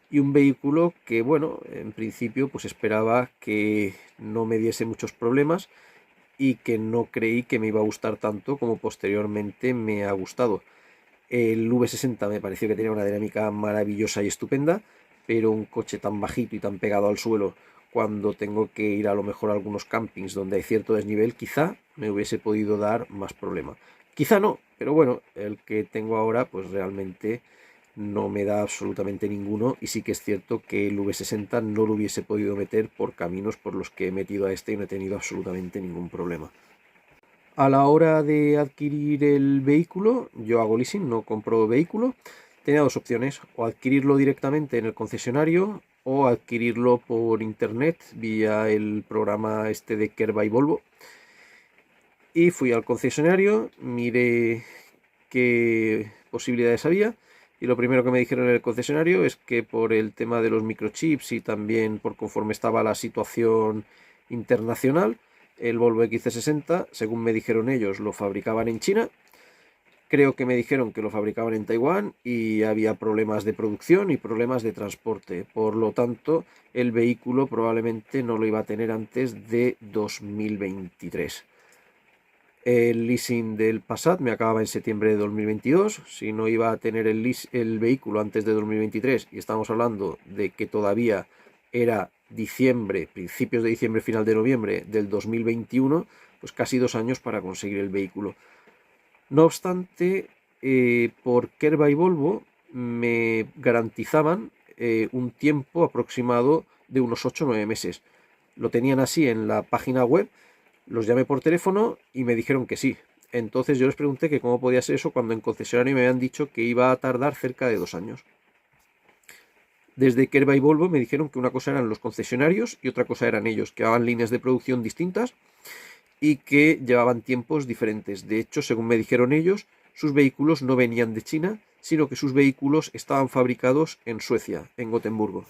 Speaker 1: y un vehículo que, bueno, en principio pues esperaba que no me diese muchos problemas y que no creí que me iba a gustar tanto como posteriormente me ha gustado. El V60 me pareció que tenía una dinámica maravillosa y estupenda, pero un coche tan bajito y tan pegado al suelo, cuando tengo que ir a lo mejor a algunos campings donde hay cierto desnivel, quizá me hubiese podido dar más problema. Quizá no, pero bueno, el que tengo ahora pues realmente no me da absolutamente ninguno, y sí que es cierto que el V60 no lo hubiese podido meter por caminos por los que he metido a este y no he tenido absolutamente ningún problema. A la hora de adquirir el vehículo, yo hago leasing, no compro vehículo. Tenía dos opciones: o adquirirlo directamente en el concesionario o adquirirlo por internet vía el programa este de Care by Volvo. Y fui al concesionario, miré qué posibilidades había, y lo primero que me dijeron en el concesionario es que por el tema de los microchips y también por conforme estaba la situación internacional, el Volvo XC60, según me dijeron ellos, lo fabricaban en China. Creo que me dijeron que lo fabricaban en Taiwán y había problemas de producción y problemas de transporte. Por lo tanto, el vehículo probablemente no lo iba a tener antes de 2023. El leasing del Passat me acababa en septiembre de 2022. Si no iba a tener el vehículo antes de 2023, y estamos hablando de que todavía era diciembre, principios de diciembre, final de noviembre del 2021, pues casi 2 años para conseguir el vehículo. No obstante, por Care by Volvo me garantizaban un tiempo aproximado de unos 8 o 9 meses. Lo tenían así en la página web. Los llamé por teléfono y me dijeron que sí. Entonces yo les pregunté que cómo podía ser eso cuando en concesionario me habían dicho que iba a tardar cerca de 2 años. Desde Care by Volvo me dijeron que una cosa eran los concesionarios y otra cosa eran ellos, que daban líneas de producción distintas y que llevaban tiempos diferentes. De hecho, según me dijeron ellos, sus vehículos no venían de China, sino que sus vehículos estaban fabricados en Suecia, en Gotemburgo.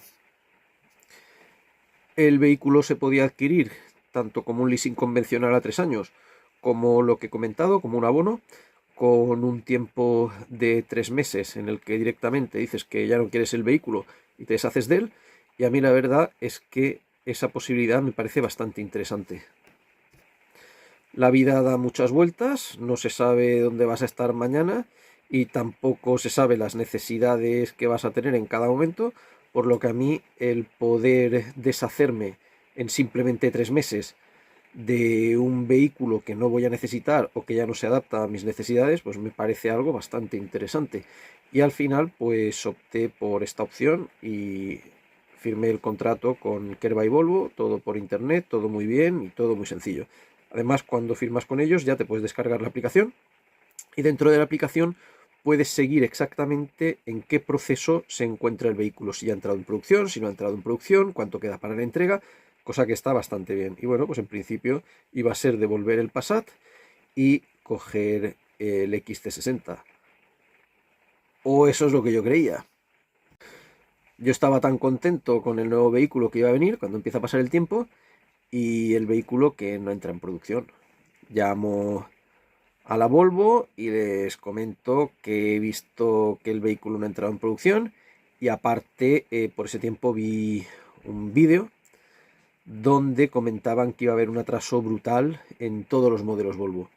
Speaker 1: El vehículo se podía adquirir tanto como un leasing convencional a 3 años, como lo que he comentado, como un abono, con un tiempo de 3 meses en el que directamente dices que ya no quieres el vehículo y te deshaces de él. Y a mí la verdad es que esa posibilidad me parece bastante interesante. La vida da muchas vueltas, no se sabe dónde vas a estar mañana y tampoco se sabe las necesidades que vas a tener en cada momento, por lo que a mí el poder deshacerme en simplemente 3 meses de un vehículo que no voy a necesitar o que ya no se adapta a mis necesidades, pues me parece algo bastante interesante. Y al final pues opté por esta opción y firmé el contrato con Care by Volvo, todo por internet, todo muy bien y todo muy sencillo. Además, cuando firmas con ellos ya te puedes descargar la aplicación y dentro de la aplicación puedes seguir exactamente en qué proceso se encuentra el vehículo, si ya ha entrado en producción, si no ha entrado en producción, cuánto queda para la entrega, cosa que está bastante bien. Y bueno, pues en principio iba a ser devolver el Passat y coger el XC60. O eso es lo que yo creía. Yo estaba tan contento con el nuevo vehículo que iba a venir cuando empieza a pasar el tiempo y el vehículo que no entra en producción. Llamo a la Volvo y les comento que he visto que el vehículo no ha entrado en producción y aparte por ese tiempo vi un vídeo donde comentaban que iba a haber un atraso brutal en todos los modelos Volvo.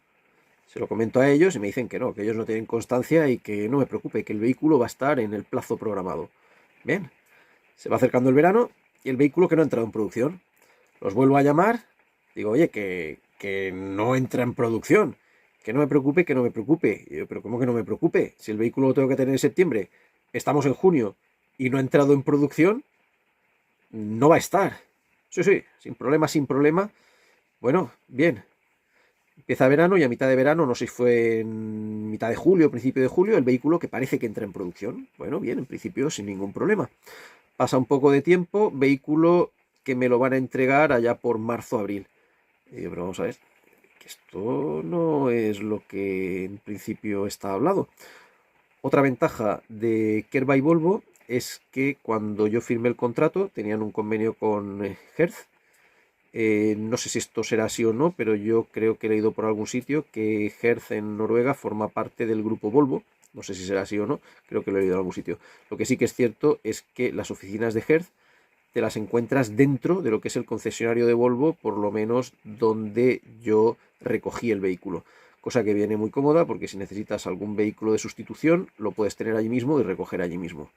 Speaker 1: Se lo comento a ellos y me dicen que no, que ellos no tienen constancia y que no me preocupe, que el vehículo va a estar en el plazo programado. Bien, se va acercando el verano y el vehículo que no ha entrado en producción. Los vuelvo a llamar, digo, oye, que no entra en producción, que no me preocupe, que no me preocupe. Y yo, pero ¿cómo que no me preocupe? Si el vehículo lo tengo que tener en septiembre, estamos en junio y no ha entrado en producción, no va a estar. Sí, sí, sin problema, sin problema. Bueno, bien. Empieza verano y a mitad de verano, no sé si fue en mitad de julio o principio de julio, el vehículo que parece que entra en producción. Bueno, bien, en principio sin ningún problema. Pasa un poco de tiempo, vehículo que me lo van a entregar allá por marzo-abril. Y yo, pero vamos a ver, que esto no es lo que en principio está hablado. Otra ventaja de Care by Volvo es que cuando yo firmé el contrato tenían un convenio con Hertz. No sé si esto será así o no, pero yo creo que he leído por algún sitio que Hertz en Noruega forma parte del grupo Volvo. No sé si será así o no, creo que lo he leído en algún sitio. Lo que sí que es cierto es que las oficinas de Hertz te las encuentras dentro de lo que es el concesionario de Volvo, por lo menos donde yo recogí el vehículo. Cosa que viene muy cómoda porque si necesitas algún vehículo de sustitución, lo puedes tener allí mismo y recoger allí mismo.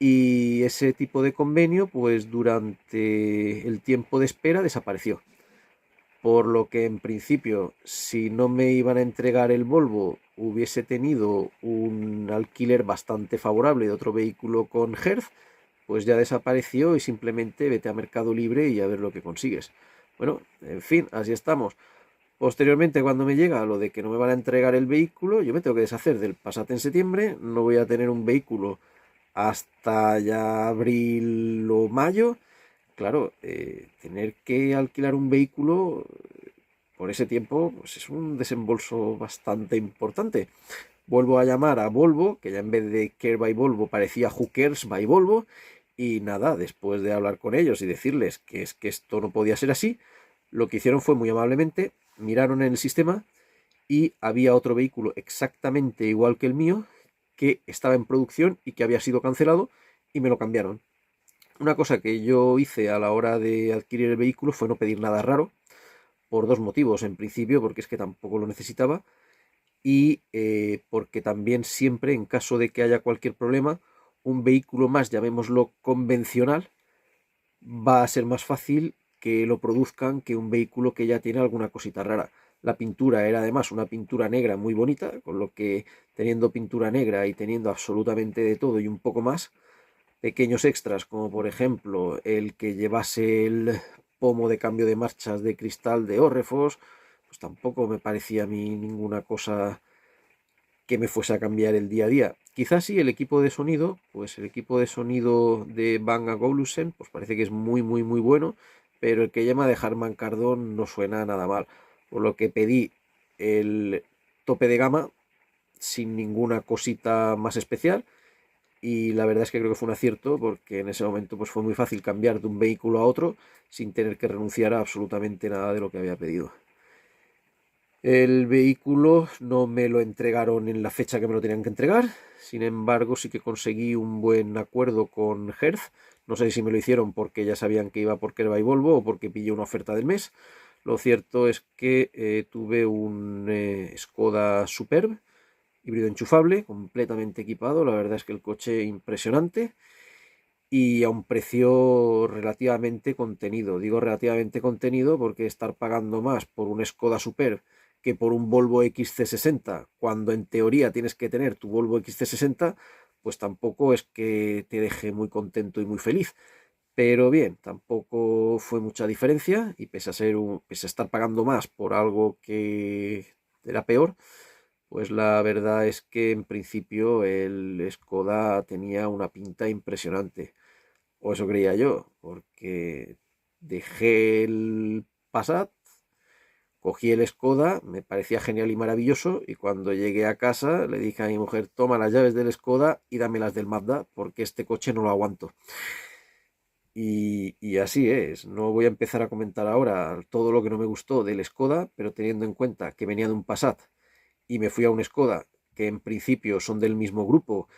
Speaker 1: Y ese tipo de convenio, pues durante el tiempo de espera desapareció. por lo que en principio, si no me iban a entregar el Volvo, hubiese tenido un alquiler bastante favorable de otro vehículo con Hertz, pues ya desapareció y simplemente vete a Mercado Libre y a ver lo que consigues. Bueno, en fin, así estamos. Posteriormente, cuando me llega lo de que no me van a entregar el vehículo, yo me tengo que deshacer del Passat en septiembre, no voy a tener un vehículo hasta ya abril o mayo. Claro, tener que alquilar un vehículo por ese tiempo pues es un desembolso bastante importante. Vuelvo a llamar a Volvo, que ya en vez de Care by Volvo parecía Who Cares by Volvo, y nada, después de hablar con ellos y decirles que es que esto no podía ser así, lo que hicieron fue muy amablemente, miraron en el sistema y había otro vehículo exactamente igual que el mío, que estaba en producción y que había sido cancelado, y me lo cambiaron. Una cosa que yo hice a la hora de adquirir el vehículo fue no pedir nada raro, por dos motivos. En principio, porque es que tampoco lo necesitaba, y porque también siempre, en caso de que haya cualquier problema, un vehículo más, llamémoslo convencional, va a ser más fácil que lo produzcan que un vehículo que ya tiene alguna cosita rara. La pintura era además una pintura negra muy bonita, con lo que teniendo pintura negra y teniendo absolutamente de todo y un poco más, pequeños extras como por ejemplo el que llevase el pomo de cambio de marchas de cristal de Orrefos, pues tampoco me parecía a mí ninguna cosa que me fuese a cambiar el día a día. Quizás sí el equipo de sonido, pues el equipo de sonido de Bang & Olufsen, pues parece que es muy bueno, pero el que llama de Harman Kardon no suena nada mal, por lo que pedí el tope de gama sin ninguna cosita más especial. Y la verdad es que creo que fue un acierto, porque en ese momento pues fue muy fácil cambiar de un vehículo a otro sin tener que renunciar a absolutamente nada de lo que había pedido. El vehículo no me lo entregaron en la fecha que me lo tenían que entregar, sin embargo sí que conseguí un buen acuerdo con Hertz. No sé si me lo hicieron porque ya sabían que iba por Kerba y Volvo o porque pillé una oferta del mes. Lo cierto es que tuve un Skoda Superb híbrido enchufable, completamente equipado. La verdad es que el coche impresionante y a un precio relativamente contenido. Digo relativamente contenido porque estar pagando más por un Skoda Superb que por un Volvo XC60, cuando en teoría tienes que tener tu Volvo XC60, pues tampoco es que te deje muy contento y muy feliz. Pero bien, tampoco fue mucha diferencia, y pese a estar pagando más por algo que era peor, pues la verdad es que en principio el Skoda tenía una pinta impresionante. O eso creía yo, porque dejé el Passat, cogí el Skoda, me parecía genial y maravilloso, y cuando llegué a casa le dije a mi mujer: toma las llaves del Skoda y dame las del Mazda, porque este coche no lo aguanto. Y así es, no voy a empezar a comentar ahora todo lo que no me gustó del Skoda, pero teniendo en cuenta que venía de un Passat y me fui a un Skoda, que en principio son del mismo grupo,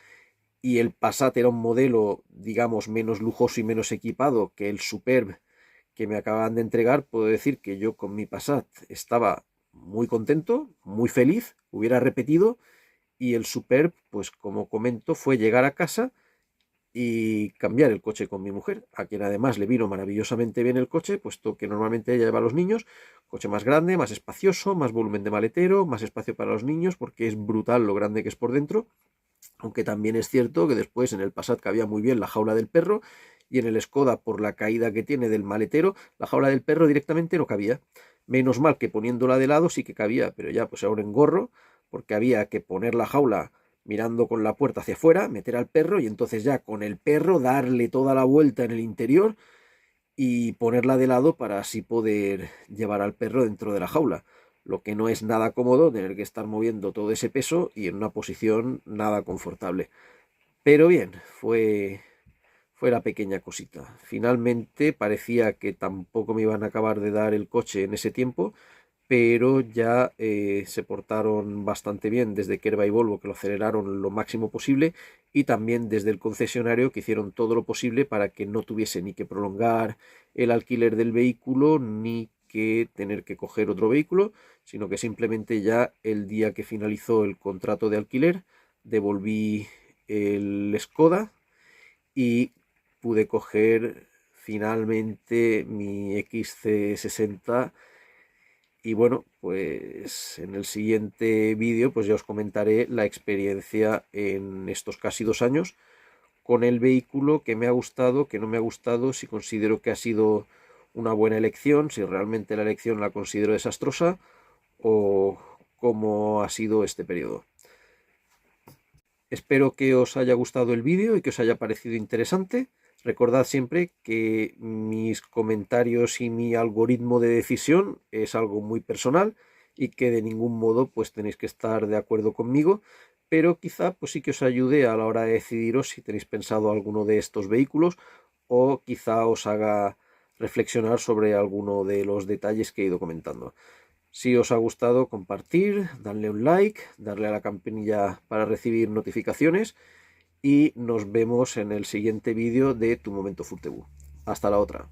Speaker 1: y el Passat era un modelo, digamos, menos lujoso y menos equipado que el Superb que me acaban de entregar, puedo decir que yo con mi Passat estaba muy contento, muy feliz, hubiera repetido, y el Superb, pues como comento, fue llegar a casa y cambiar el coche con mi mujer, a quien además le vino maravillosamente bien el coche, puesto que normalmente ella lleva a los niños. Coche más grande, más espacioso, más volumen de maletero, más espacio para los niños, porque es brutal lo grande que es por dentro. Aunque también es cierto que después en el Passat cabía muy bien la jaula del perro, y en el Skoda, por la caída que tiene del maletero, la jaula del perro directamente no cabía. Menos mal que poniéndola de lado sí que cabía, pero ya pues era un engorro, porque había que poner la jaula mirando con la puerta hacia afuera, meter al perro y entonces ya con el perro darle toda la vuelta en el interior y ponerla de lado para así poder llevar al perro dentro de la jaula. Lo que no es nada cómodo tener que estar moviendo todo ese peso y en una posición nada confortable. Pero bien, fue la pequeña cosita. Finalmente parecía que tampoco me iban a acabar de dar el coche en ese tiempo, pero ya se portaron bastante bien desde Kerba y Volvo, que lo aceleraron lo máximo posible, y también desde el concesionario, que hicieron todo lo posible para que no tuviese ni que prolongar el alquiler del vehículo ni que tener que coger otro vehículo, sino que simplemente ya el día que finalizó el contrato de alquiler devolví el Skoda y pude coger finalmente mi XC60 Y bueno, pues en el siguiente vídeo pues ya os comentaré la experiencia en estos casi 2 años con el vehículo, que me ha gustado, que no me ha gustado, si considero que ha sido una buena elección, si realmente la elección la considero desastrosa o cómo ha sido este periodo. Espero que os haya gustado el vídeo y que os haya parecido interesante. Recordad siempre que mis comentarios y mi algoritmo de decisión es algo muy personal y que de ningún modo pues tenéis que estar de acuerdo conmigo, pero quizá pues sí que os ayude a la hora de decidiros si tenéis pensado alguno de estos vehículos o quizá os haga reflexionar sobre alguno de los detalles que he ido comentando. Si os ha gustado, compartir, darle un like, darle a la campanilla para recibir notificaciones y nos vemos en el siguiente vídeo de Tu Momento Furtebú. Hasta la otra.